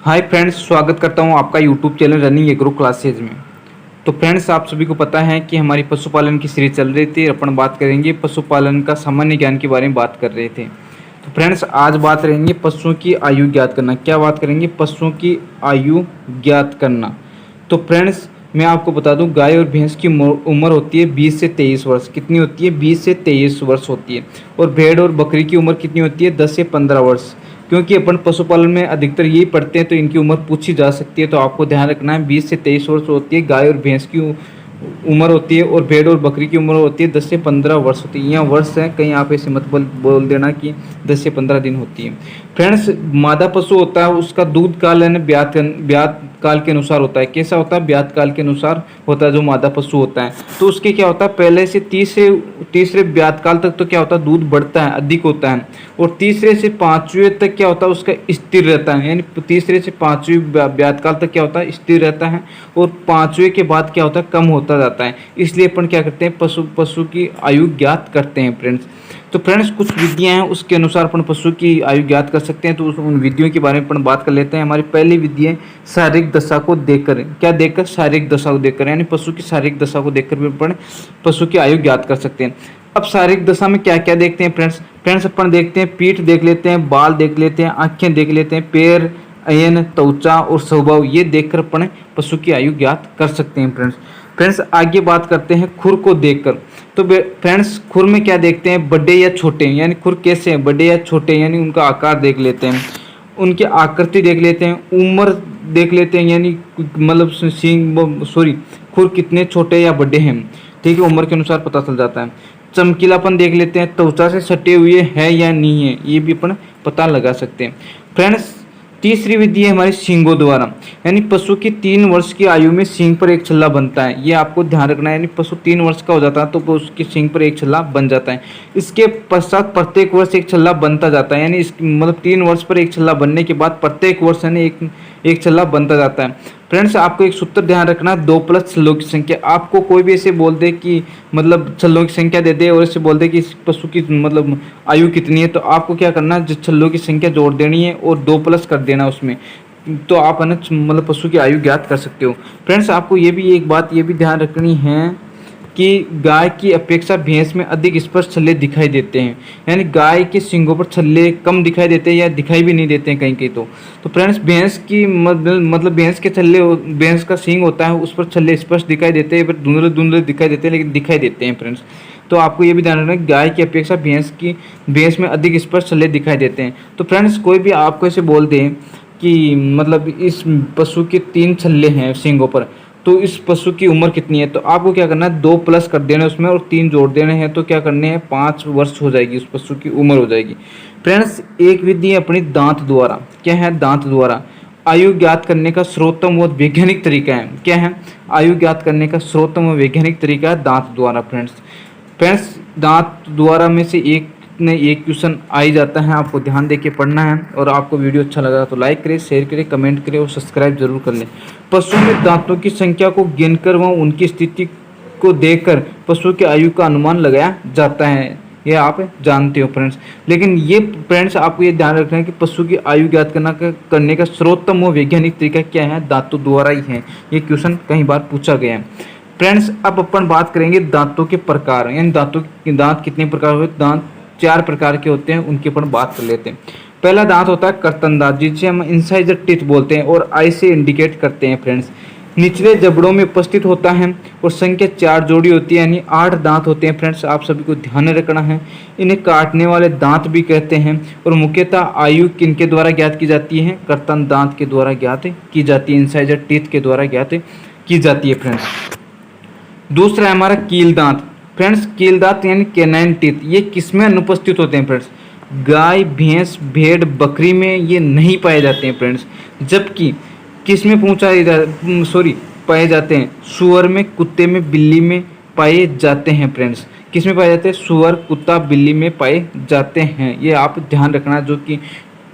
Hi friends, स्वागत करता हूं आपका YouTube channel running agro classes में। तो फ्रेंड्स, आप सभी को पता है कि हमारी पशुपालन की सीरीज चल रही थी। अपन बात करेंगे पशुपालन का सामान्य ज्ञान के बारे में बात कर रहे थे। तो फ्रेंड्स, आज बात करेंगे पशुओं की आयु ज्ञात करना। क्या बात करेंगे? पशुओं की आयु ज्ञात करना। तो फ्रेंड्स, मैं आपको बता दूं, गाय और भैंस की उम्र होती है 20 से 23 वर्ष। कितनी होती है? 20 से 23 वर्ष होती है। और भेड़ और बकरी की उम्र कितनी होती है? 10 से 15 वर्ष। क्योंकि अपन पशुपालन में अधिकतर यही पढ़ते हैं, तो इनकी उम्र पूछी जा सकती है। तो आपको ध्यान रखना है, 20 से 23 वर्ष होती है गाय और भैंस की उम्र होती है, और भेड़ और बकरी की उम्र होती है 10 से 15 वर्ष होती है। यहाँ वर्ष है, कहीं आप ऐसे मत बोल देना कि 10 से 15 दिन होती है। फ्रेंड्स, मादा पशु होता है, उसका दूध काल यानी ब्यात काल के अनुसार होता है। कैसा होता है? ब्यात काल के अनुसार होता है जो मादा पशु होता है। तो उसके क्या होता है, पहले से तीसरे ब्यात काल तक तो क्या होता है, दूध बढ़ता है, अधिक होता है। और तीसरे से पांचवें तक क्या होता है, उसका स्थिर रहता है। यानी तीसरे से पांचवें ब्यात काल तक क्या होता है, स्थिर रहता है। और पांचवें के बाद क्या होता है, कम होता जाता है। इसलिए अपन क्या करते हैं, पशु की आयु ज्ञात करते हैं फ्रेंड्स। तो फ्रेंड्स, कुछ विधियां हैं, उसके अनुसार अपन पशु की आयु ज्ञात कर सकते हैं। तो उन विधियों के बारे में अपन बात कर लेते हैं। हमारी पहली विधि है शारीरिक दशा को देखकर। क्या देखकर? शारीरिक दशा को देखकर, यानी पशु की शारीरिक दशा को देखकर भी अपन पशु की आयु ज्ञात कर सकते हैं। अब शारीरिक दशा में क्या क्या देखते हैं फ्रेंड्स अपन देखते हैं, पीठ देख लेते हैं, बाल देख लेते हैं, आंखें देख लेते हैं, पैर, अयन, त्वचा और स्वभाव, ये देखकर अपन पशु की आयु ज्ञात कर सकते हैं फ्रेंड्स, आगे बात करते हैं खुर को देखकर। तो फ्रेंड्स, खुर में क्या देखते हैं, बड़े या छोटे, यानी खुर कैसे हैं, बड़े या छोटे, यानी उनका आकार देख लेते हैं, उनकी आकृति देख लेते हैं, उम्र देख लेते हैं, यानी मतलब खुर कितने छोटे या बड़े हैं, ठीक है, उम्र के अनुसार पता चल जाता है। चमकीलापन देख लेते हैं, त्वचा से सटे हुए है या नहीं है, ये भी अपन पता लगा सकते हैं फ्रेंड्स। तीसरी विधि है हमारी सींगों द्वारा, यानी पशु की 3 वर्ष की आयु में सींग पर एक छल्ला बनता है। ये आपको ध्यान रखना है, यानी पशु 3 वर्ष का हो जाता है तो उसकी सींग पर एक छल्ला बन जाता है। इसके पश्चात प्रत्येक वर्ष एक छल्ला बनता जाता है, यानी इस मतलब 3 वर्ष पर एक छल्ला बनने के बाद प्रत्येक वर्ष यानी एक छल्ला बनता जाता है। फ्रेंड्स, आपको एक सूत्र ध्यान रखना, 2 प्लस छल्लों की संख्या। आपको कोई भी ऐसे बोल दे कि मतलब छल्लों की संख्या दे दे और ऐसे बोल दे कि इस पशु की मतलब आयु कितनी है, तो आपको क्या करना है, जिस छल्लों की संख्या जोड़ देनी है और 2 प्लस कर देना उसमें, तो आप है ना मतलब पशु की आयु ज्ञात कर सकते हो। फ्रेंड्स, आपको ये भी एक बात ये भी ध्यान रखनी है कि गाय की अपेक्षा भैंस में अधिक स्पष्ट छल्ले दिखाई देते हैं, यानी गाय के सींगों पर छल्ले कम दिखाई देते हैं या दिखाई भी नहीं देते हैं कहीं कहीं। तो फ्रेंड्स, भैंस की मतलब भैंस के छल्ले, भैंस का सींग होता है उस पर छल्ले स्पष्ट दिखाई देते हैं, पर धुंधले धुंधले दिखाई देते हैं, लेकिन दिखाई देते हैं फ्रेंड्स। तो आपको ये भी ध्यान रखना है, गाय की अपेक्षा भैंस में अधिक स्पष्ट छल्ले दिखाई देते हैं। तो फ्रेंड्स, कोई भी आपको ऐसे बोल दे कि मतलब इस पशु के 3 छल्ले हैं सींगों पर, तो इस पशु की उम्र कितनी है, तो आपको क्या करना है, 2 प्लस कर देना उसमें और 3 जोड़ देने हैं। तो क्या करने हैं, 5 वर्ष हो जाएगी, उस पशु की उम्र हो जाएगी। फ्रेंड्स, एक विधि है अपनी दांत द्वारा। क्या है? दांत द्वारा आयु ज्ञात करने का सर्वोत्तम व वैज्ञानिक तरीका है। क्या है? आयु ज्ञात करने का सर्वोत्तम व वैज्ञानिक तरीका है दांत द्वारा फ्रेंड्स, दांत द्वारा में से एक क्वेश्चन आ ही जाता है, आपको ध्यान देके पढ़ना है। और आपको वीडियो अच्छा लगा तो लाइक करें, शेयर करें, कमेंट करें और सब्सक्राइब जरूर कर लें। पशु में दांतों की संख्या को गिनकर व उनकी स्थिति को देखकर पशु की आयु का अनुमान लगाया जाता है, ये आप जानते हो फ्रेंड्स। लेकिन ये फ्रेंड्स, आपको ये ध्यान रखना है कि पशु की आयु ज्ञात करने का सर्वोत्तम व वैज्ञानिक तरीका क्या है, दांतों द्वारा ही है। ये क्वेश्चन कई बार पूछा गया है फ्रेंड्स। अब अपन बात करेंगे दांतों के प्रकार, यानी दांत कितने प्रकार होते हैं। दांत 4 प्रकार के होते हैं, उनके अपन बात कर लेते हैं। पहला दांत होता है कर्तन दांत, जिसे हम इंसाइजर टीथ बोलते हैं और आई से इंडिकेट करते हैं फ्रेंड्स। निचले जबड़ों में उपस्थित होता है और संख्या 4 जोड़ी होती है, यानी 8 दांत होते हैं फ्रेंड्स। आप सभी को ध्यान रखना है। इन्हें काटने वाले दांत भी कहते हैं। और मुख्यतः आयु किनके द्वारा ज्ञात की जाती है, कर्तन दांत के द्वारा ज्ञात की जाती है, इंसाइजर टीथ के द्वारा ज्ञात की जाती है फ्रेंड्स। दूसरा है हमारा कील दांत फ्रेंड्स। कील दांत यानी कैनाइन टीथ, ये किसमें अनुपस्थित होते हैं फ्रेंड्स, गाय, भैंस, भेड़, बकरी में ये नहीं पाए जाते हैं फ्रेंड्स। जबकि किसमें पाए जाते हैं, सुअर में, कुत्ते में, बिल्ली में पाए जाते हैं फ्रेंड्स। किस में पाए जाते हैं, सुअर, कुत्ता, बिल्ली में पाए जाते हैं। ये आप ध्यान रखना, जो कि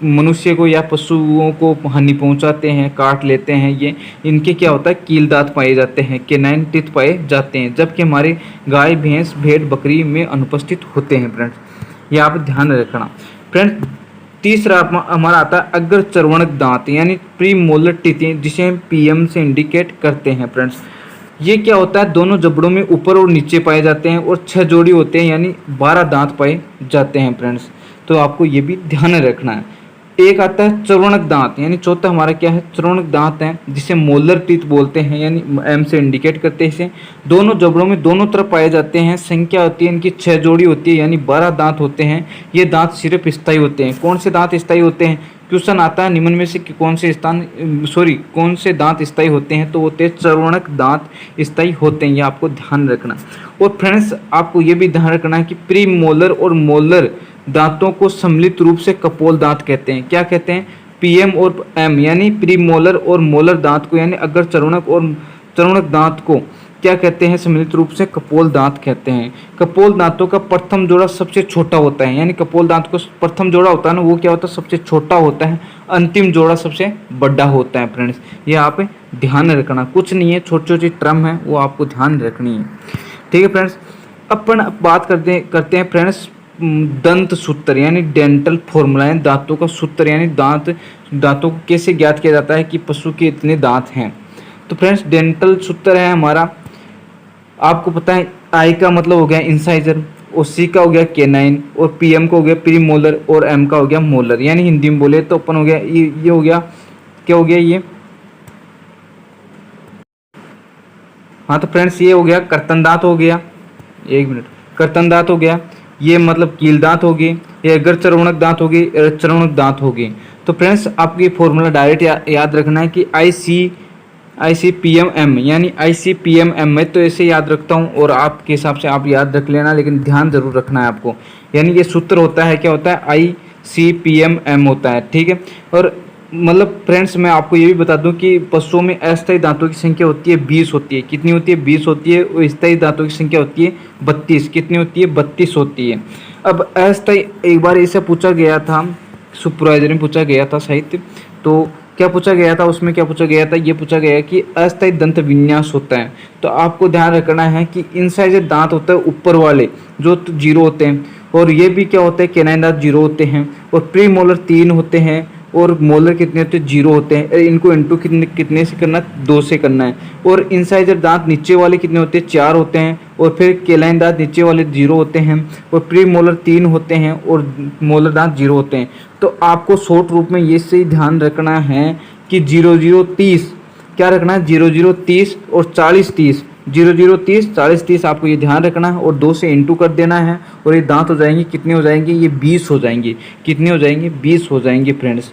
मनुष्य को या पशुओं को हानि पहुंचाते हैं, काट लेते हैं, ये इनके क्या होता है, कील दांत पाए जाते हैं, कैनाइन टीथ पाए जाते हैं। जबकि हमारे गाय, भैंस, भेड़, बकरी में अनुपस्थित होते हैं फ्रेंड्स। ये आप ध्यान रखना फ्रेंड्स। तीसरा हमारा आता है अग्र चर्वणक दांत यानी प्री मोलर टीथ, जिसे हम पीएम से इंडिकेट करते हैं फ्रेंड्स। ये क्या होता है, दोनों जबड़ों में ऊपर और नीचे पाए जाते हैं और 6 जोड़ी होते हैं यानी 12 दांत पाए जाते हैं फ्रेंड्स। तो आपको ये भी ध्यान में रखना है। एक आता है चर्वणक दांत, यानी चौथा हमारा क्या है, चर्वणक दांत है, जिसे मोलर टीथ बोलते हैं, यानी एम से इंडिकेट करते हैं इसे। दोनों जबड़ों में दोनों तरफ पाए जाते हैं। संख्या होती है इनकी 6 जोड़ी होती है यानी 12 दांत होते हैं। ये दांत सिर्फ स्थायी होते हैं। कौन से दांत स्थायी होते हैं, क्वेश्चन आता है निम्न में से कौन से दांत स्थायी होते हैं, तो होते हैं चर्वणक दांत स्थायी होते हैं। ये आपको ध्यान रखना। और फ्रेंड्स आपको ये भी ध्यान रखना है कि प्री मोलर और मोलर दांतों को सम्मिलित रूप से कपोल दांत कहते हैं। क्या कहते हैं, पीएम और एम यानी प्री मोलर और मोलर दांत को, यानी अग्र चर्वणक और चर्वणक दांत को क्या कहते हैं, सम्मिलित रूप से कपोल दांत कहते हैं। कपोल दांतों का प्रथम जोड़ा सबसे छोटा होता है, यानी कपोल दांत को प्रथम जोड़ा होता है ना, वो क्या होता है, सबसे छोटा होता है। अंतिम जोड़ा सबसे बड़ा होता है फ्रेंड्स। ये आप ध्यान रखना, कुछ नहीं है, छोटी छोटी टर्म है वो आपको ध्यान रखनी है। ठीक है फ्रेंड्स। अपन बात करते हैं फ्रेंड्स दंत सूत्र यानी डेंटल फॉर्मूला, यानी दांतों का सूत्र, यानी दांतों को कैसे ज्ञात किया जाता है कि पशु के इतने दांत हैं। तो फ्रेंड्स डेंटल सूत्र है हमारा, आपको पता है आई का मतलब हो गया इंसाइजर, और सी का हो गया केनाइन, और पीएम का हो गया प्री मोलर, और एम का हो गया मोलर। यानी हिंदी में बोले तो अपन हो गया ये हो गया, क्या हो गया ये, हाँ तो फ्रेंड्स ये हो गया कर्तन दांत हो गया, एक मिनट, कर्तन दांत हो गया, ये मतलब कील दांत हो गए, ये अगर चर्वणक दांत हो गए, चर्वणक दांत हो गए। तो फ्रेंड्स आपको ये फॉर्मूला डायरेक्ट याद रखना है कि ICPMM यानी ICPMM, मैं तो ऐसे याद रखता हूँ और आपके हिसाब से आप याद रख लेना, लेकिन ध्यान जरूर रखना है आपको। यानी ये सूत्र होता है, क्या होता है, ICPMM होता है। ठीक है। और मतलब फ्रेंड्स मैं आपको ये भी बता दूं कि पशुओं में अस्थायी दांतों की संख्या होती है 20 होती है। कितनी होती है, 20 होती है। और स्थायी दांतों की संख्या होती है 32। कितनी होती है, 32 होती है। अब अस्थायी एक बार इसे पूछा गया था, सुपरवाइजर में पूछा गया था साहित्य, तो क्या पूछा गया था, उसमें क्या पूछा गया था, ये पूछा गया कि अस्थायी दंत विन्यास होता है। तो आपको ध्यान रखना है कि इंसाइजर दांत होता है ऊपर वाले जो 0 होते हैं, और ये भी क्या होता है, केनाइन दांत 0 होते हैं, और प्री मोलर 3 होते हैं, और मोलर कितने होते हैं, 0 होते हैं। इनको इंटू कितने से करना, 2 से करना है। और इंसाइजर दांत नीचे वाले कितने होते हैं, 4 होते हैं, और फिर केलाइन दांत नीचे वाले 0 होते हैं, और प्री मोलर 3 होते हैं, और मोलर दांत 0 होते हैं। तो आपको शॉर्ट रूप में ये से ध्यान रखना है कि 0030 क्या रखना है, 0030 और 4030, 0030 4030 आपको ये ध्यान रखना है, और 2 से इंटू कर देना है, और ये दांत हो जाएंगे, कितने हो जाएंगे, ये 20 हो जाएंगे। कितने हो जाएंगे, 20 हो जाएंगे फ्रेंड्स।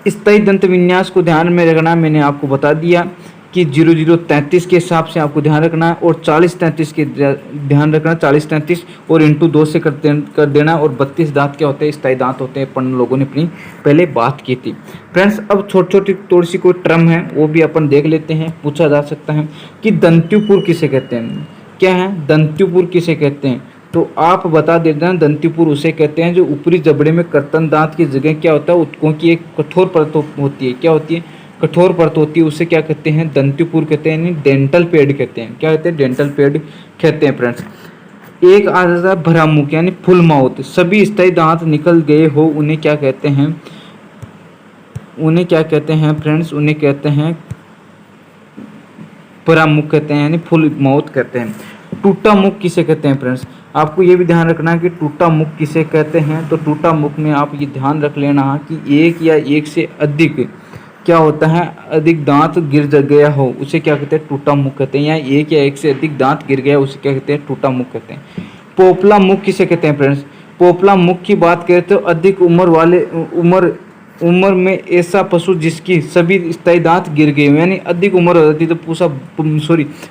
स्थायी दंत विन्यास को ध्यान में रखना, मैंने आपको बता दिया कि 0033 के हिसाब से आपको ध्यान रखना है, और 4033 के ध्यान रखना, 4033 और इंटू 2 से कर देना। और 32 दांत क्या होते हैं, स्थायी दांत होते हैं। अपन लोगों ने अपनी पहले बात की थी फ्रेंड्स। अब छोटी छोटी थोड़ी सी कोई टर्म है वो भी अपन देख लेते हैं, पूछा जा सकता है कि दंत्युपुर किसे कहते हैं। क्या है, दंत्युपुर किसे कहते हैं, तो आप बता देते हैं, दंत्युपुर उसे कहते हैं जो ऊपरी जबड़े में कर्तन दांत की जगह क्या होता है, उत्कों की एक कठोर परत होती है। क्या होती है, कठोर परत होती है, उसे क्या कहते हैं, दंत्युपुर कहते हैं, यानी डेंटल पेड कहते हैं। क्या कहते हैं, डेंटल पेड कहते हैं फ्रेंड्स। एक आ जाता है भरा मुख यानी फुल माउथ, सभी स्थायी दांत निकल गए हो उन्हें क्या कहते हैं, उन्हें क्या कहते हैं फ्रेंड्स, उन्हें कहते हैं भरा मुख कहते हैं, यानी फुल माउथ कहते हैं। टूटा मुख किसे कहते हैं फ्रेंड्स, आपको ये भी ध्यान रखना है कि टूटा मुख किसे कहते हैं। तो टूटा मुख में आप ये ध्यान रख लेना कि एक या एक से अधिक क्या होता है, अधिक दांत गिर गया हो उसे क्या कहते हैं, टूटा मुख कहते हैं। या एक या एक से अधिक दांत गिर गया उसे क्या कहते हैं, टूटा मुख कहते हैं। पोपला मुख किसे कहते हैं फ्रेंड्स, पोपला मुख की बात करें तो अधिक उम्र में ऐसा पशु जिसकी सभी स्थायी दांत गिर गए, यानी अधिक उम्र हो जाती है तो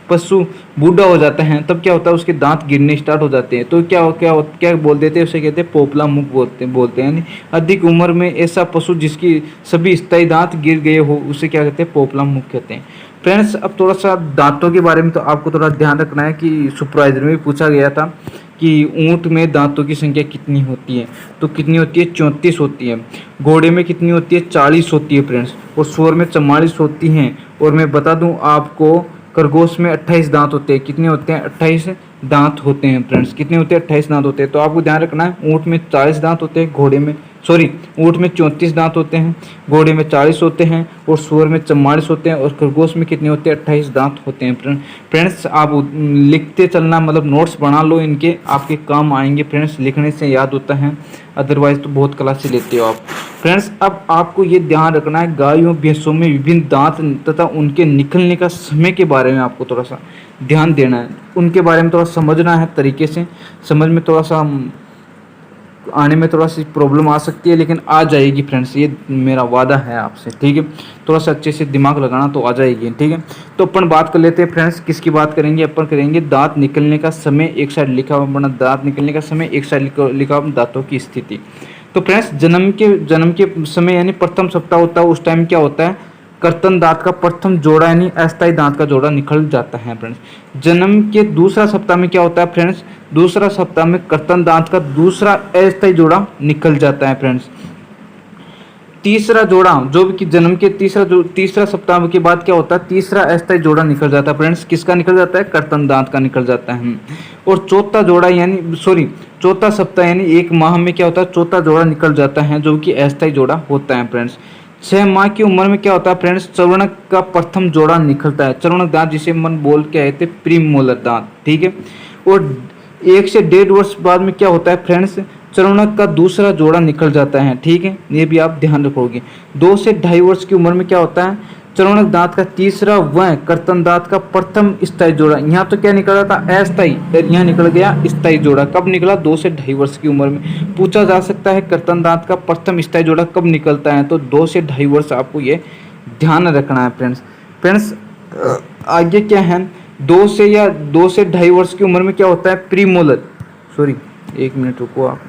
पशु बूढ़ा हो जाता है, तब क्या होता है, उसके दांत गिरने स्टार्ट हो जाते हैं। तो क्या बोल देते हैं, उसे कहते हैं पोपला मुख बोलते हैं। यानी अधिक उम्र में ऐसा पशु जिसकी सभी स्थायी दांत गिर गए हो उसे क्या कहते हैं, पोपला मुख कहते हैं। फ्रेंड्स अब थोड़ा सा दांतों के बारे में तो आपको थोड़ा ध्यान रखना है कि सुपरवाइजर में भी पूछा गया था कि ऊंट में दांतों की संख्या कितनी होती है, तो कितनी होती है, 34 होती है। घोड़े में कितनी होती है, 40 होती है फ्रेंड्स। और सूअर में 44 होती हैं। और मैं बता दूं आपको खरगोश में 28 दांत होते हैं। कितने होते हैं, 28 दांत होते हैं फ्रेंड्स। कितने होते हैं, 28 दांत होते हैं। तो आपको ध्यान रखना है, ऊंट में 40 दांत होते हैं, घोड़े में सॉरी, ऊँट में 34 दांत होते हैं, घोड़े में 40 होते हैं और सूअर में 44 होते हैं और खरगोश में कितने होते हैं? 28 दांत होते हैं। फ्रेंड्स आप लिखते चलना, मतलब नोट्स बना लो, इनके आपके काम आएंगे फ्रेंड्स, लिखने से याद होता है, अदरवाइज तो बहुत क्लासेस लेते हो आप। फ्रेंड्स अब आपको ये ध्यान रखना है, गायों भैंसों में विभिन्न दांत तथा उनके निकलने का समय के बारे में आपको थोड़ा सा ध्यान देना है, उनके बारे में थोड़ा समझना है, तरीके से समझ में थोड़ा सा आने में थोड़ा सी प्रॉब्लम आ सकती है, लेकिन आ जाएगी फ्रेंड्स, ये मेरा वादा है आपसे, ठीक है। थोड़ा सा अच्छे से दिमाग लगाना तो आ जाएगी, ठीक है। तो अपन बात कर लेते हैं फ्रेंड्स, किसकी बात करेंगे? अपन करेंगे दांत निकलने का समय, एक साइड लिखा हुआ अपना दांत निकलने का समय, एक साइड लिखा हुआ दांतों की स्थिति। तो फ्रेंड्स जन्म के समय यानी प्रथम सप्ताह होता है, उस टाइम क्या होता है? कर्तन दांत का प्रथम जोड़ा यानी अस्थायी दांत का जोड़ा निकल जाता है फ्रेंड्स। जन्म के दूसरा सप्ताह में क्या होता है फ्रेंड्स? दूसरा सप्ताह में कर्तन दांत का दूसरा अस्थायी जोड़ा निकल जाता है फ्रेंड्स। तीसरा जोड़ा जो कि जन्म के तीसरा सप्ताह के बाद क्या होता है? तीसरा अस्थायी जोड़ा निकल जाता है फ्रेंड्स। किसका निकल जाता है? कर्तन दांत का निकल जाता है। और चौथा जोड़ा यानी चौथा सप्ताह यानी एक माह में क्या होता है? चौथा जोड़ा निकल जाता है जो कि अस्थायी जोड़ा होता है फ्रेंड्स। 6 माह की उम्र में क्या होता है फ्रेंड्स? चर्वणक का प्रथम जोड़ा निकलता है। चर्वणक दांत जिसे हम बोल के आए थे प्रीमोलर दांत, ठीक है। और 1 से 1.5 वर्ष बाद में क्या होता है फ्रेंड्स? चर्वणक का दूसरा जोड़ा निकल जाता है, ठीक है, ये भी आप ध्यान रखोगे। 2 से 2.5 वर्ष की उम्र में क्या होता है? चर्वणक दांत का तीसरा व कर्तन दांत का प्रथम स्थायी जोड़ा। यहाँ तो क्या निकल रहा था? अस्थायी, यहाँ निकल गया स्थायी जोड़ा। कब निकला? 2 से 2.5 वर्ष की उम्र में। पूछा जा सकता है कर्तन दांत का प्रथम स्थायी जोड़ा कब निकलता है, तो 2 से 2.5 वर्ष आपको ये ध्यान रखना है फ्रेंड्स। आगे क्या है? 2 से 2.5 वर्ष की उम्र में क्या होता है? प्रीमोलर, सॉरी 1 मिनट रुको आप,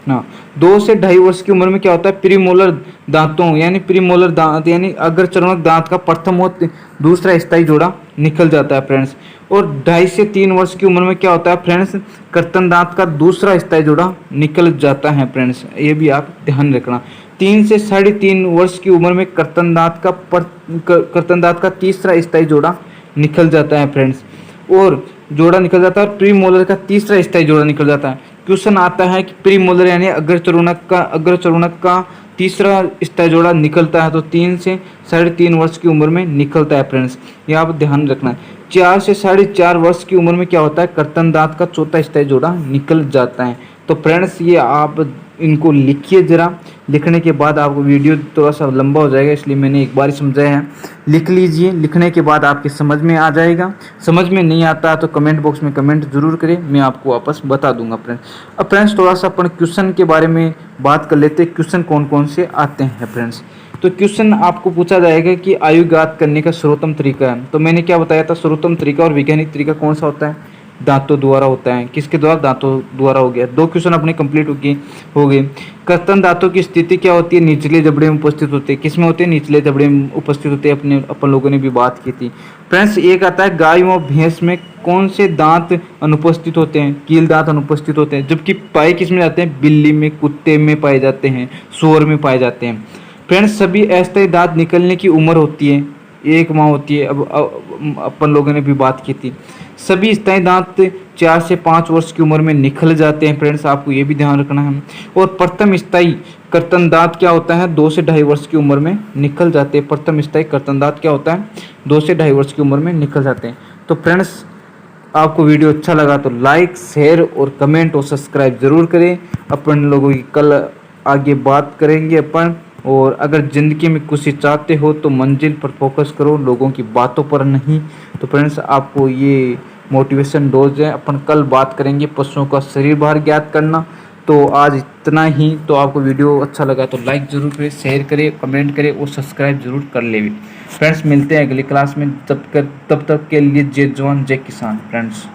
ना 2 से 2.5 वर्ष की उम्र में क्या होता है? प्रीमोलर दांतों यानी प्रीमोलर दांत यानी अगर चर्वणक दांत का प्रथम और दूसरा स्थायी जोड़ा निकल जाता है फ्रेंड्स। और 2.5 से 3 वर्ष की उम्र में क्या होता है फ्रेंड्स? कर्तन दांत का दूसरा स्थायी जोड़ा निकल जाता है फ्रेंड्स, ये भी आप ध्यान रखना। 3 से 3.5 वर्ष की उम्र में कर्तन दांत का तीसरा स्थायी जोड़ा निकल जाता है फ्रेंड्स। और जोड़ा निकल जाता है और प्रीमोलर का तीसरा स्थायी जोड़ा निकल जाता है। क्वेश्चन आता है कि प्रीमोलर यानी अग्र चर्वणक का तीसरा स्थायी जोड़ा निकलता है तो 3 से 3.5 वर्ष की उम्र में निकलता है फ्रेंड्स, ये आप ध्यान रखना है। 4 से 4.5 वर्ष की उम्र में क्या होता है? कर्तन दांत का चौथा स्थायी जोड़ा निकल जाता है। तो फ्रेंड्स ये आप इनको लिखिए जरा, लिखने के बाद आपको वीडियो थोड़ा सा लंबा हो जाएगा इसलिए मैंने एक बार ही समझाया है। लिख लीजिए, लिखने के बाद आपके समझ में आ जाएगा। समझ में नहीं आता तो कमेंट बॉक्स में कमेंट जरूर करें, मैं आपको वापस बता दूंगा फ्रेंड्स। अब फ्रेंड्स थोड़ा सा अपन क्वेश्चन के बारे में बात कर लेते हैं, क्वेश्चन कौन कौन से आते हैं फ्रेंड्स। तो क्वेश्चन आपको पूछा जाएगा कि आयु ज्ञात करने का सर्वोत्तम तरीका है। तो मैंने क्या बताया था? सर्वोत्तम तरीका और वैज्ञानिक तरीका कौन सा होता है? दांतों द्वारा होता है। किसके द्वारा? दांतों द्वारा हो गया। 2 क्वेश्चन अपने कंप्लीट हो गए। कर्तन दांतों की स्थिति क्या होती है? निचले जबड़े में उपस्थित होते हैं। किस में होते हैं? निचले जबड़े में उपस्थित होते हैं, अपन लोगों ने भी बात की थी फ्रेंड्स। एक आता है गाय और भैंस में कौन से दांत अनुपस्थित होते हैं? कील दांत अनुपस्थित होते हैं। जबकि पाए किस में जाते हैं? बिल्ली में, कुत्ते में पाए जाते हैं, सूअर में पाए जाते हैं फ्रेंड्स। सभी अस्थायी दांत निकलने की उम्र होती है 1 माह होती है। अब अपन लोगों ने भी बात की थी। सभी स्थायी दांत 4 से 5 वर्ष की उम्र में निकल जाते हैं फ्रेंड्स, आपको ये भी ध्यान रखना है। और प्रथम स्थायी कर्तन दांत क्या होता है? 2 से 2.5 वर्ष की उम्र में निकल जाते हैं। प्रथम स्थायी कर्तन दांत क्या होता है? 2 से 2.5 वर्ष की उम्र में निकल जाते हैं। तो फ्रेंड्स आपको वीडियो अच्छा लगा तो लाइक, शेयर और कमेंट और सब्सक्राइब जरूर करें। अपन लोगों की कल आगे बात करेंगे अपन। और अगर ज़िंदगी में कुछ चाहते हो तो मंजिल पर फोकस करो, लोगों की बातों पर नहीं। तो फ्रेंड्स आपको ये मोटिवेशन डोज है। अपन कल बात करेंगे पशुओं का शरीर भार ज्ञात करना। तो आज इतना ही। तो आपको वीडियो अच्छा लगा तो लाइक ज़रूर करें, शेयर करें, कमेंट करें और सब्सक्राइब जरूर कर ले। फ्रेंड्स मिलते हैं अगली क्लास में, तब तक के लिए जय जवान जय किसान फ्रेंड्स।